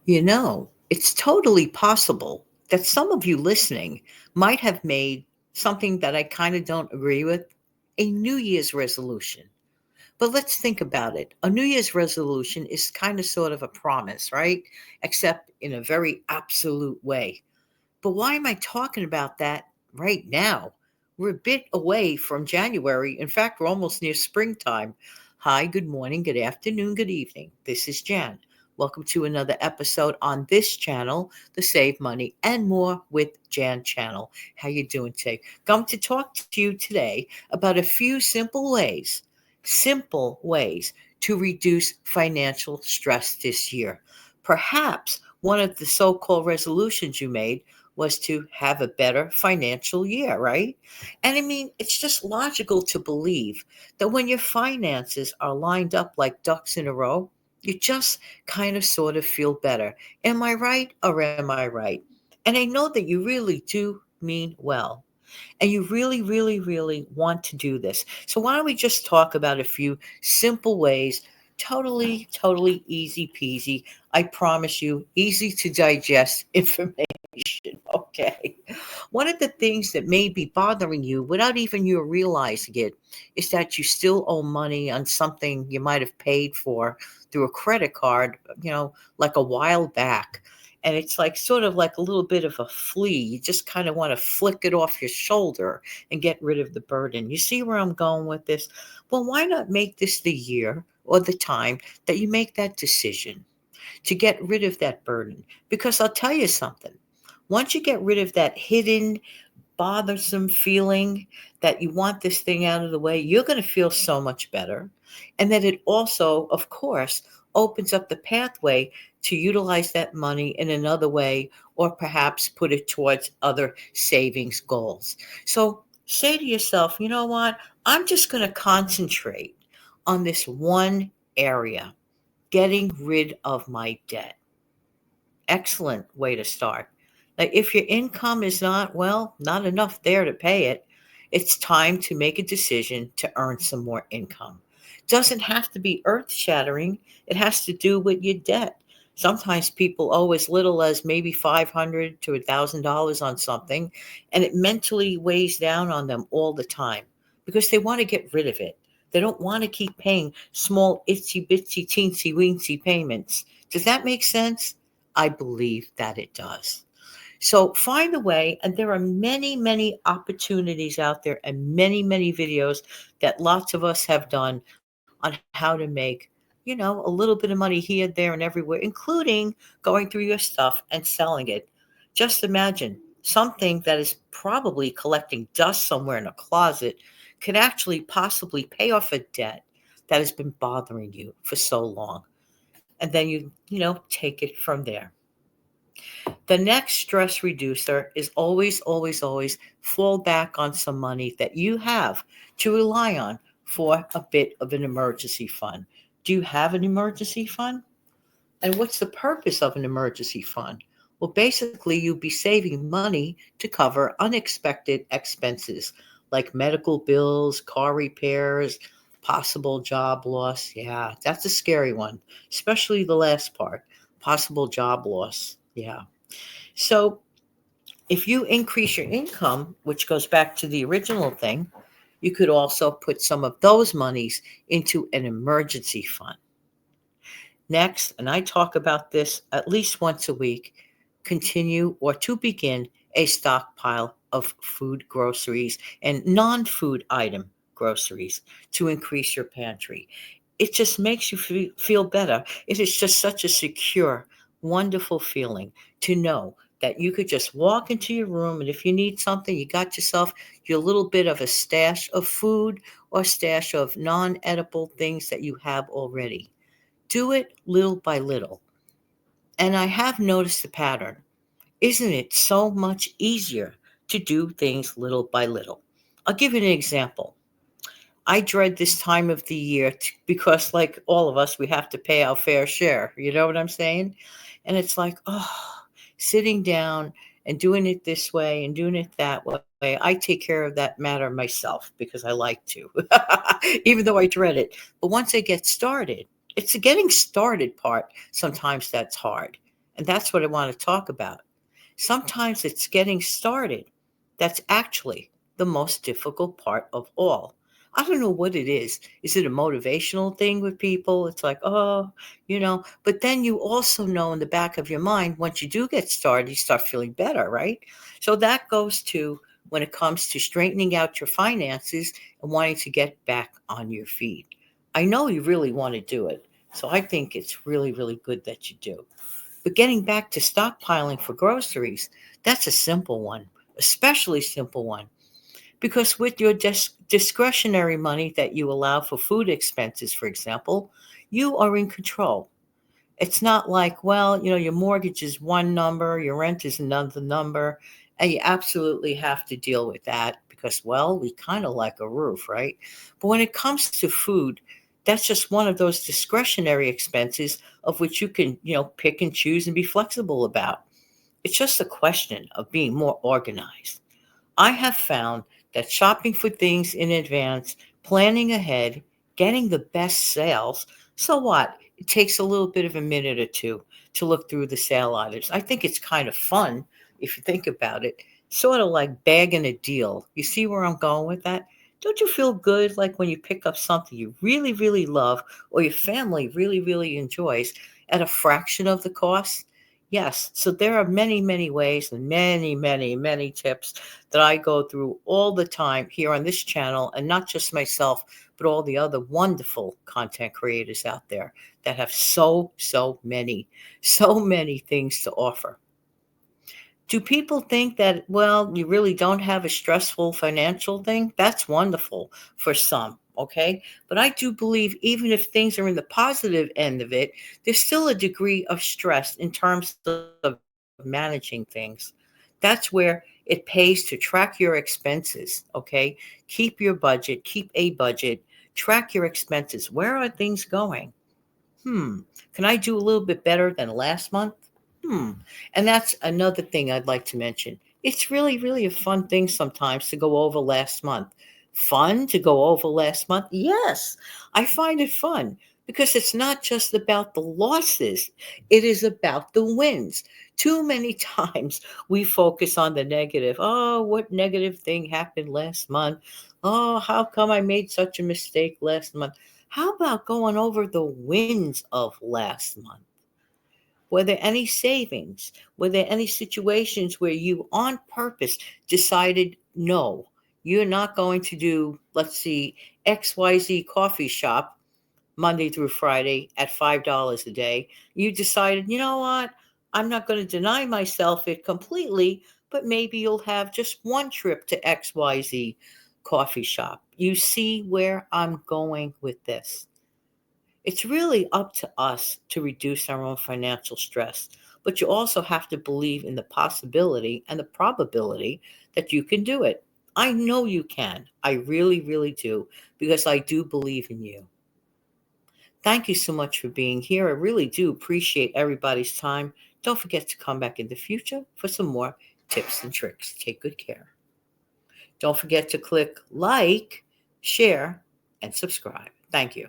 It's totally possible that some of you listening might have made something that I kind of don't agree with a New Year's resolution. But let's think about it. A New Year's resolution is kind of sort of a promise, right? Except in a very absolute way. But why am I talking about that right now? We're a bit away from January. In fact, we're almost near springtime. Hi, good morning, good afternoon, good evening. This is Jan. Welcome to another episode on this channel, the Save Money and More with Jan channel. How you doing today? Come to talk to you today about a few simple ways to reduce financial stress this year. Perhaps one of the so-called resolutions you made was to have a better financial year, right? And I mean, it's just logical to believe that when your finances are lined up like ducks in a row, you just kind of sort of feel better. Am I right or am I right? And I know that you really do mean well. And you really, really, really want to do this. So, why don't we just talk about a few simple ways? Totally, totally easy peasy. I promise you, easy to digest information. Okay. One of the things that may be bothering you without even you realizing it is that you still owe money on something you might have paid for through a credit card, like a while back. And it's like sort of like a little bit of a flea. You just kind of want to flick it off your shoulder and get rid of the burden. You see where I'm going with this? Well, why not make this the year or the time that you make that decision to get rid of that burden? Because I'll tell you something. Once you get rid of that hidden, bothersome feeling that you want this thing out of the way, you're going to feel so much better. And then it also, of course, opens up the pathway to utilize that money in another way or perhaps put it towards other savings goals. So say to yourself, you know what? I'm just going to concentrate on this one area, getting rid of my debt. Excellent way to start. Like if your income is not, well, not enough there to pay it, it's time to make a decision to earn some more income. Doesn't have to be earth shattering, it has to do with your debt. Sometimes people owe as little as maybe 500 to $1,000 on something, and it mentally weighs down on them all the time because they want to get rid of it. They don't want to keep paying small, itsy bitsy, teensy weensy payments. Does that make sense? I believe that it does. So find a way, and there are many, many opportunities out there and many, many videos that lots of us have done on how to make, a little bit of money here, there, and everywhere, including going through your stuff and selling it. Just imagine something that is probably collecting dust somewhere in a closet could actually possibly pay off a debt that has been bothering you for so long. And then you take it from there. The next stress reducer is always, always, always fall back on some money that you have to rely on for a bit of an emergency fund. Do you have an emergency fund? And what's the purpose of an emergency fund? Well, basically, you'll be saving money to cover unexpected expenses like medical bills, car repairs, possible job loss. Yeah, that's a scary one, especially the last part, possible job loss. Yeah. So if you increase your income, which goes back to the original thing, you could also put some of those monies into an emergency fund. Next, and I talk about this at least once a week, continue or to begin a stockpile of food groceries and non food item groceries to increase your pantry. It just makes you feel better. It is just such a secure, wonderful feeling to know that you could just walk into your room and if you need something, you got yourself your little bit of a stash of food or stash of non edible things that you have already. Do it little by little. And I have noticed a pattern. Isn't it so much easier to do things little by little? I'll give you an example. I dread this time of the year because, like all of us, we have to pay our fair share. You know what I'm saying? And it's like, oh, sitting down and doing it this way and doing it that way. I take care of that matter myself because I like to, even though I dread it. But once I get started, it's the getting started part sometimes that's hard. And that's what I want to talk about. Sometimes it's getting started that's actually the most difficult part of all. I don't know what it is. Is it a motivational thing with people? It's like, oh, but then you also know in the back of your mind, once you do get started, you start feeling better, right? So that goes to when it comes to straightening out your finances and wanting to get back on your feet. I know you really want to do it. So I think it's really, really good that you do. But getting back to stockpiling for groceries, that's a simple one, especially simple one. Because with your discretionary money that you allow for food expenses, for example, you are in control. It's not like, well, your mortgage is one number, your rent is another number, and you absolutely have to deal with that because, well, we kind of like a roof, right? But when it comes to food, that's just one of those discretionary expenses of which you can, pick and choose and be flexible about. It's just a question of being more organized. I have found that shopping for things in advance, planning ahead, getting the best sales, so what? It takes a little bit of a minute or two to look through the sale items. I think it's kind of fun if you think about it, sort of like bagging a deal. You see where I'm going with that? Don't you feel good like when you pick up something you really, really love or your family really, really enjoys at a fraction of the cost? Yes. So there are many, many ways and many, many, many tips that I go through all the time here on this channel, and not just myself, but all the other wonderful content creators out there that have so many, so many things to offer. Do people think that, well, you really don't have a stressful financial thing? That's wonderful for some, okay? But I do believe even if things are in the positive end of it, there's still a degree of stress in terms of managing things. That's where it pays to track your expenses, okay? Keep your budget, keep a budget, track your expenses. Where are things going? Can I do a little bit better than last month? Hmm. And that's another thing I'd like to mention. It's really, really a fun thing sometimes to go over last month. Fun to go over last month? Yes, I find it fun because it's not just about the losses, it is about the wins. Too many times we focus on the negative. Oh, what negative thing happened last month? Oh, how come I made such a mistake last month? How about going over the wins of last month? Were there any savings? Were there any situations where you, on purpose, decided, no, you're not going to do, let's see, XYZ coffee shop Monday through Friday at $5 a day? You decided, you know what? I'm not going to deny myself it completely, but maybe you'll have just one trip to XYZ coffee shop. You see where I'm going with this. It's really up to us to reduce our own financial stress, but you also have to believe in the possibility and the probability that you can do it. I know you can. I really, really do, because I do believe in you. Thank you so much for being here. I really do appreciate everybody's time. Don't forget to come back in the future for some more tips and tricks. Take good care. Don't forget to click like, share, and subscribe. Thank you.